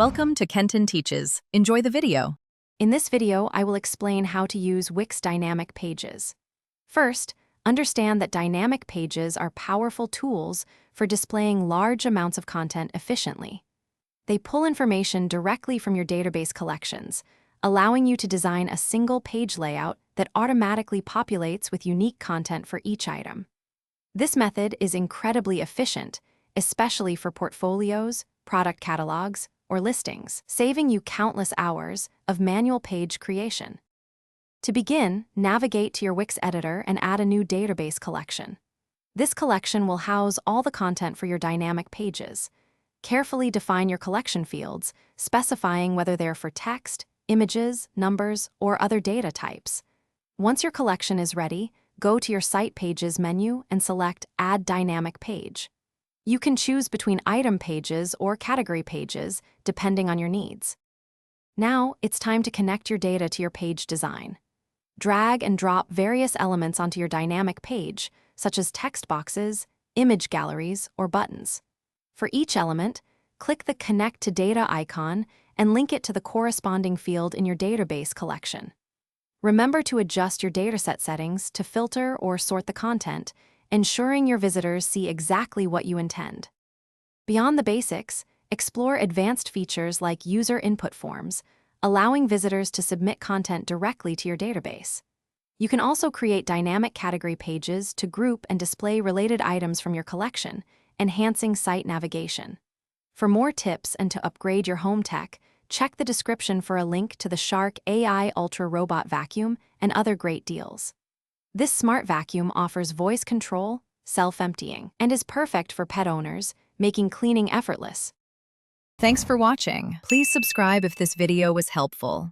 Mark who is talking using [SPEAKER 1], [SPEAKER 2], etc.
[SPEAKER 1] Welcome to Kenton Teaches. Enjoy the video.
[SPEAKER 2] In this video, I will explain how to use Wix dynamic pages. First, understand that dynamic pages are powerful tools for displaying large amounts of content efficiently. They pull information directly from your database collections, allowing you to design a single page layout that automatically populates with unique content for each item. This method is incredibly efficient, especially for portfolios, product catalogs, or listings, saving you countless hours of manual page creation. To begin, navigate to your Wix editor and add a new database collection. This collection will house all the content for your dynamic pages. Carefully define your collection fields, specifying whether they're for text, images, numbers, or other data types. Once your collection is ready, go to your Site Pages menu and select Add Dynamic Page. You can choose between item pages or category pages, depending on your needs. Now, it's time to connect your data to your page design. Drag and drop various elements onto your dynamic page, such as text boxes, image galleries, or buttons. For each element, click the Connect to Data icon and link it to the corresponding field in your database collection. Remember to adjust your dataset settings to filter or sort the content, ensuring your visitors see exactly what you intend. Beyond the basics, explore advanced features like user input forms, allowing visitors to submit content directly to your database. You can also create dynamic category pages to group and display related items from your collection, enhancing site navigation. For more tips and to upgrade your home tech, check the description for a link to the Shark AI Ultra Robot Vacuum and other great deals. This smart vacuum offers voice control, self-emptying, and is perfect for pet owners, making cleaning effortless.
[SPEAKER 1] Thanks for watching. Please subscribe if this video was helpful.